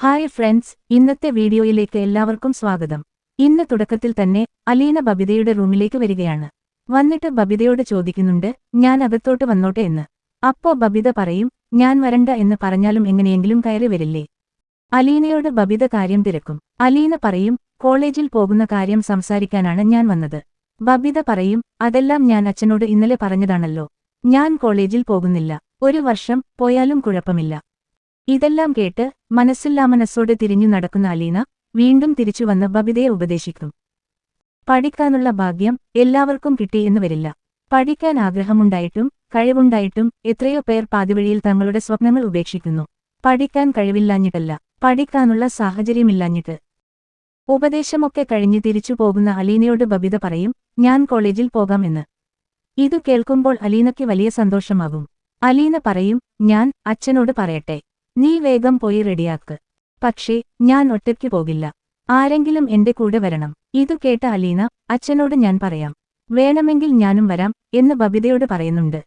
Hi friends, ഇന്നത്തെ വീഡിയോയിലേക്ക് എല്ലാവർക്കും സ്വാഗതം. ഇന്ന് തുടക്കത്തിൽ തന്നെ അലീന ബബിതയുടെ റൂമിലേക്ക് വരികയാണ്. വന്നിട്ട് ബബിതയോട് ചോദിക്കുന്നുണ്ട്, ഞാൻ അകത്തോട്ട് വന്നോട്ടെ എന്ന്. അപ്പോ ബബിത പറയും, ഞാൻ വരണ്ട എന്ന് പറഞ്ഞാലും എങ്ങനെയെങ്കിലും കയറി വരില്ലേ. അലീനയോട് ബബിത കാര്യം തിരക്കും. അലീന പറയും, കോളേജിൽ പോകുന്ന കാര്യം സംസാരിക്കാനാണ് ഞാൻ വന്നത്. ബബിത പറയും, അതെല്ലാം ഞാൻ അച്ഛനോട് ഇന്നലെ പറഞ്ഞതാണല്ലോ. ഞാൻ കോളേജിൽ പോകുന്നില്ല. ഒരു വർഷം പോയാലും കുഴപ്പമില്ല. ഇതെല്ലാം കേട്ട് മനസ്സില്ലാമനസ്സോടെ തിരിഞ്ഞു നടക്കുന്ന അലീന വീണ്ടും തിരിച്ചുവന്ന് ബബിതയെ ഉപദേശിക്കും. പഠിക്കാനുള്ള ഭാഗ്യം എല്ലാവർക്കും കിട്ടിയെന്ന് വരില്ല. പഠിക്കാൻ ആഗ്രഹമുണ്ടായിട്ടും കഴിവുണ്ടായിട്ടും എത്രയോ പേർ പാതിവഴിയിൽ തങ്ങളുടെ സ്വപ്നങ്ങൾ ഉപേക്ഷിക്കുന്നു. പഠിക്കാൻ കഴിവില്ലാഞ്ഞിട്ടല്ല, പഠിക്കാനുള്ള സാഹചര്യമില്ലാഞ്ഞിട്ട്. ഉപദേശമൊക്കെ കഴിഞ്ഞ് തിരിച്ചു പോകുന്ന അലീനയോട് ബബിത പറയും, ഞാൻ കോളേജിൽ പോകാം എന്ന്. ഇതു കേൾക്കുമ്പോൾ അലീനയ്ക്ക് വലിയ സന്തോഷമാകും. അലീന പറയും, ഞാൻ അച്ഛനോട് പറയട്ടെ, നീ വേഗം പോയി റെഡിയാക്ക്. പക്ഷേ ഞാൻ ഒറ്റയ്ക്ക് പോകില്ല, ആരെങ്കിലും എന്റെ കൂടെ വരണം. ഇതു കേട്ട അലീന, അച്ഛനോട് ഞാൻ പറയാം, വേണമെങ്കിൽ ഞാനും വരാം എന്ന് ബബിതയോട് പറയുന്നുണ്ട്.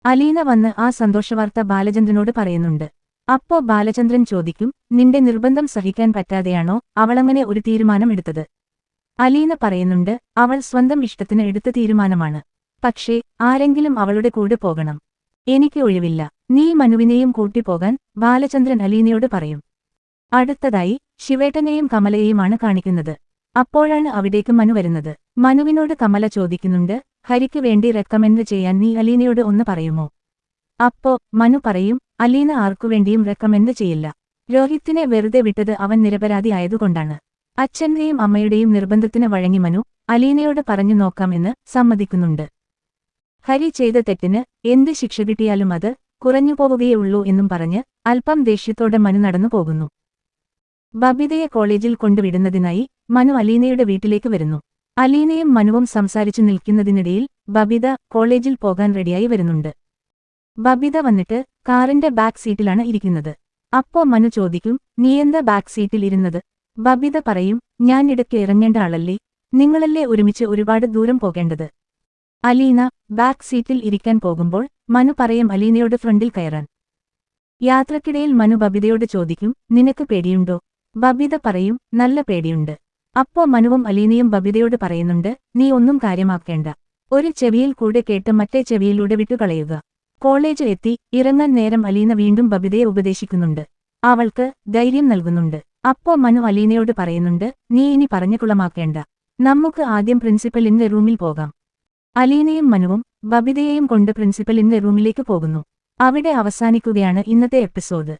അലീന വന്ന് ആ സന്തോഷവാർത്ത ബാലചന്ദ്രനോട് പറയുന്നുണ്ട്. അപ്പോ ബാലചന്ദ്രൻ ചോദിക്കും, നിന്റെ നിർബന്ധം സഹിക്കാൻ പറ്റാതെയാണോ അവളങ്ങനെ ഒരു തീരുമാനം എടുത്തത്? അലീന പറയുന്നുണ്ട്, അവൾ സ്വന്തം ഇഷ്ടത്തിന് എടുത്ത തീരുമാനമാണ്. പക്ഷേ ആരെങ്കിലും അവളുടെ കൂടെ പോകണം. എനിക്ക് ഒഴിവില്ല, നീ മനുവിനെയും കൂട്ടിപ്പോകാൻ ബാലചന്ദ്രൻ അലീനയോട് പറയും. അടുത്തതായി ശിവേട്ടനെയും കമലയെയുമാണ് കാണിക്കുന്നത്. അപ്പോഴാണ് അവിടേക്ക് മനു വരുന്നത്. മനുവിനോട് കമല ചോദിക്കുന്നുണ്ട്, ഹരിക്ക് വേണ്ടി റെക്കമെൻഡ് ചെയ്യാൻ നീ അലീനയോട് ഒന്ന് പറയുമോ? അപ്പോ മനു പറയും, അലീന ആർക്കുവേണ്ടിയും റെക്കമെൻഡ് ചെയ്യില്ല. രോഹിത്തിനെ വെറുതെ വിട്ടത് അവൻ നിരപരാധി ആയതുകൊണ്ടാണ്. അച്ഛന്റെയും അമ്മയുടെയും നിർബന്ധത്തിന് വഴങ്ങി മനു അലീനയോട് പറഞ്ഞു നോക്കാമെന്ന് സമ്മതിക്കുന്നുണ്ട്. ഹരി ചെയ്ത തെറ്റിന് എന്ത് ശിക്ഷ കിട്ടിയാലും അത് കുറഞ്ഞുപോവുകയുള്ളൂ എന്നും പറഞ്ഞ് അല്പം ദേഷ്യത്തോടെ മനു നടന്നു പോകുന്നു. ബബിതയെ കോളേജിൽ കൊണ്ടുവിടുന്നതിനായി മനു അലീനയുടെ വീട്ടിലേക്ക് വരുന്നു. അലീനയും മനുവും സംസാരിച്ചു നിൽക്കുന്നതിനിടയിൽ ബബിത കോളേജിൽ പോകാൻ റെഡിയായി വരുന്നുണ്ട്. ബബിത വന്നിട്ട് കാറിന്റെ ബാക്ക് സീറ്റിലാണ് ഇരിക്കുന്നത്. അപ്പോ മനു ചോദിക്കും, നീയെന്താ ബാക്ക് സീറ്റിൽ ഇരുന്നത്? ബബിത പറയും, ഞാൻ ഇടയ്ക്ക് ഇറങ്ങേണ്ട ആളല്ലേ, നിങ്ങളല്ലേ ഒരുമിച്ച് ഒരുപാട് ദൂരം പോകേണ്ടത്. അലീന ബാക്ക് സീറ്റിൽ ഇരിക്കാൻ പോകുമ്പോൾ മനു പറയും അലീനയോട് ഫ്രണ്ടിൽ കയറാൻ. യാത്രക്കിടയിൽ മനു ബബിതയോട് ചോദിക്കും, നിനക്ക് പേടിയുണ്ടോ? ബബിത പറയും, നല്ല പേടിയുണ്ട്. അപ്പോ മനുവും അലീനയും ബബിതയോട് പറയുന്നുണ്ട്, നീ ഒന്നും കാര്യമാക്കേണ്ട. ഒരു ചെവിയിൽ കൂടെ കേട്ട് മറ്റേ ചെവിയിലൂടെ വിട്ടുകളയുക. കോളേജ് എത്തി ഇറങ്ങാൻ നേരം അലീന വീണ്ടും ബബിതയെ ഉപദേശിക്കുന്നുണ്ട്. അവൾക്ക് ധൈര്യം നൽകുന്നുണ്ട്. അപ്പോ മനു അലീനയോട് പറയുന്നുണ്ട്, നീ ഇനി പറഞ്ഞു കുളമാക്കേണ്ട. നമുക്ക് ആദ്യം പ്രിൻസിപ്പലിന്റെ റൂമിൽ പോകാം. അലീനയും മനുവും ബബിതയെയും കൊണ്ട് പ്രിൻസിപ്പലിന്റെ റൂമിലേക്ക് പോകുന്നു. അവിടെ അവസാനിക്കുകയാണ് ഇന്നത്തെ എപ്പിസോഡ്.